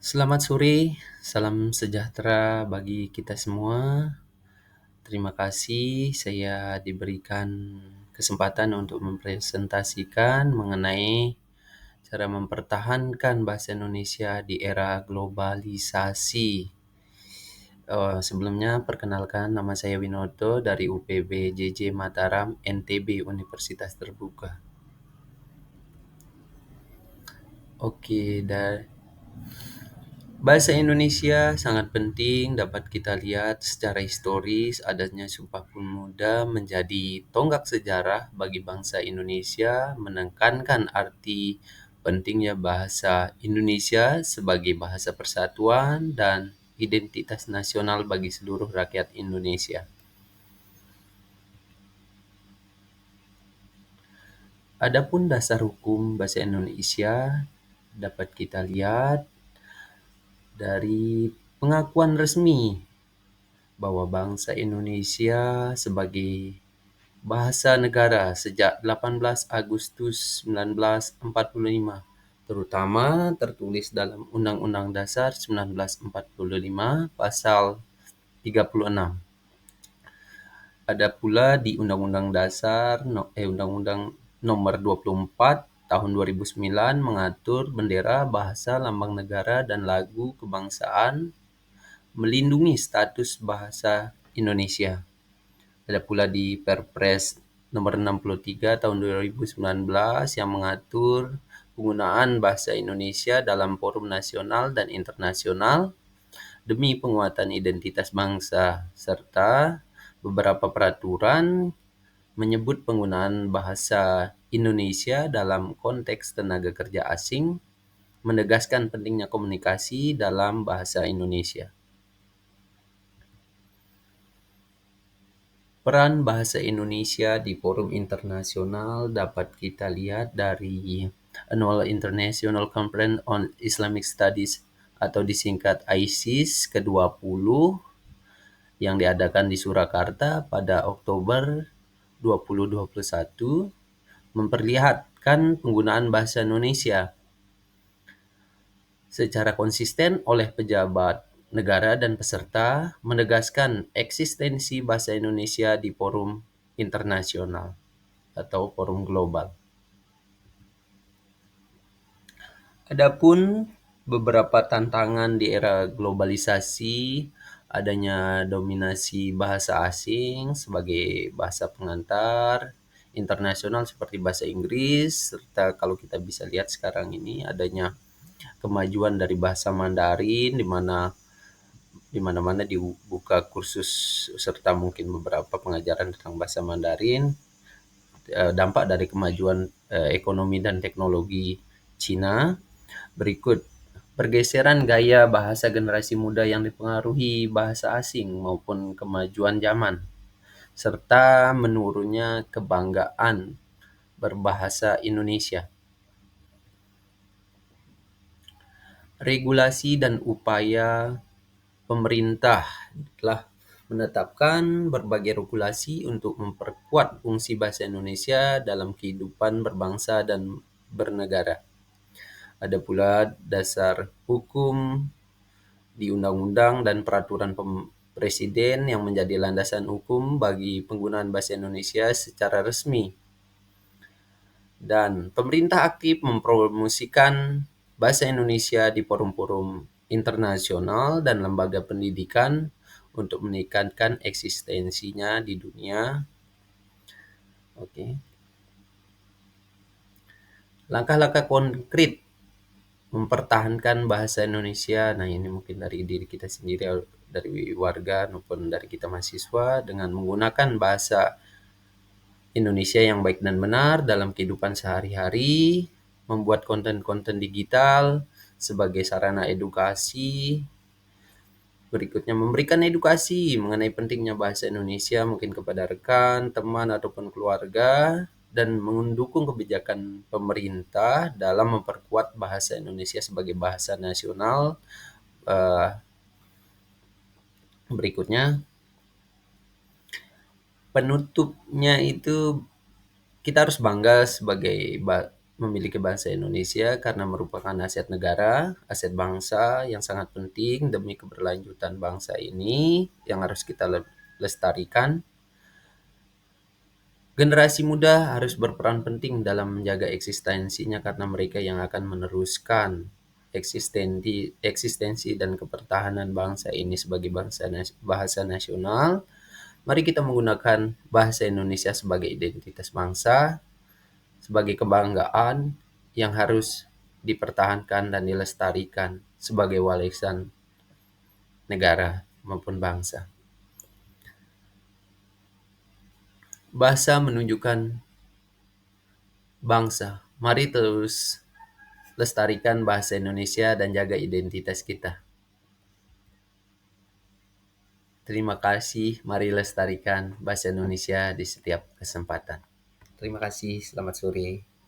Selamat sore, salam sejahtera bagi kita semua. Terima kasih saya diberikan kesempatan untuk mempresentasikan mengenai cara mempertahankan bahasa Indonesia di era globalisasi. Sebelumnya perkenalkan nama saya Winoto dari UPB JJ Mataram NTB Universitas Terbuka. Oke, Bahasa Indonesia sangat penting dapat kita lihat secara historis adanya Sumpah Pemuda menjadi tonggak sejarah bagi bangsa Indonesia menekankan arti pentingnya bahasa Indonesia sebagai bahasa persatuan dan identitas nasional bagi seluruh rakyat Indonesia. Adapun dasar hukum bahasa Indonesia dapat kita lihat dari pengakuan resmi bahwa bangsa Indonesia sebagai bahasa negara sejak 18 Agustus 1945, terutama tertulis dalam Undang-Undang Dasar 1945 Pasal 36. Ada pula di Undang-Undang Dasar Undang-Undang Nomor 24 Tahun 2009 mengatur bendera, bahasa, lambang negara, dan lagu kebangsaan melindungi status bahasa Indonesia. Ada pula di Perpres nomor 63 tahun 2019 yang mengatur penggunaan bahasa Indonesia dalam forum nasional dan internasional demi penguatan identitas bangsa, serta beberapa peraturan menyebut penggunaan bahasa Indonesia dalam konteks tenaga kerja asing, menegaskan pentingnya komunikasi dalam bahasa Indonesia. Peran bahasa Indonesia di forum internasional dapat kita lihat dari Annual International Conference on Islamic Studies atau disingkat ISIS ke-20 yang diadakan di Surakarta pada Oktober 2021 memperlihatkan penggunaan bahasa Indonesia secara konsisten oleh pejabat negara dan peserta, menegaskan eksistensi bahasa Indonesia di forum internasional atau forum global. Adapun beberapa tantangan di era globalisasi, adanya dominasi bahasa asing sebagai bahasa pengantar internasional seperti bahasa Inggris, serta kalau kita bisa lihat sekarang ini adanya kemajuan dari bahasa Mandarin di mana-mana dibuka kursus serta mungkin beberapa pengajaran tentang bahasa Mandarin. Dampak dari kemajuan ekonomi dan teknologi Cina. Berikut pergeseran gaya bahasa generasi muda yang dipengaruhi bahasa asing maupun kemajuan zaman, serta menurunnya kebanggaan berbahasa Indonesia. Regulasi dan upaya pemerintah telah menetapkan berbagai regulasi untuk memperkuat fungsi bahasa Indonesia dalam kehidupan berbangsa dan bernegara. Ada pula dasar hukum di undang-undang dan peraturan presiden yang menjadi landasan hukum bagi penggunaan bahasa Indonesia secara resmi. Dan pemerintah aktif mempromosikan bahasa Indonesia di forum-forum internasional dan lembaga pendidikan untuk meningkatkan eksistensinya di dunia. Oke. Langkah-langkah konkret mempertahankan bahasa Indonesia. Nah, ini mungkin dari diri kita sendiri, dari warga maupun dari kita mahasiswa, dengan menggunakan bahasa Indonesia yang baik dan benar dalam kehidupan sehari-hari, membuat konten-konten digital sebagai sarana edukasi. Berikutnya, memberikan edukasi mengenai pentingnya bahasa Indonesia mungkin kepada rekan, teman, ataupun keluarga, dan mendukung kebijakan pemerintah dalam memperkuat bahasa Indonesia sebagai bahasa nasional. Berikutnya, penutupnya itu kita harus bangga sebagai memiliki bahasa Indonesia karena merupakan aset negara, aset bangsa yang sangat penting demi keberlanjutan bangsa ini yang harus kita lestarikan. Generasi muda harus berperan penting dalam menjaga eksistensinya karena mereka yang akan meneruskan eksistensi dan kepertahanan bangsa ini sebagai bahasa nasional. Mari kita menggunakan bahasa Indonesia sebagai identitas bangsa, sebagai kebanggaan yang harus dipertahankan dan dilestarikan sebagai warisan negara maupun bangsa. Bahasa menunjukkan bangsa. Mari terus lestarikan bahasa Indonesia dan jaga identitas kita. Terima kasih, mari lestarikan bahasa Indonesia di setiap kesempatan. Terima kasih, selamat sore.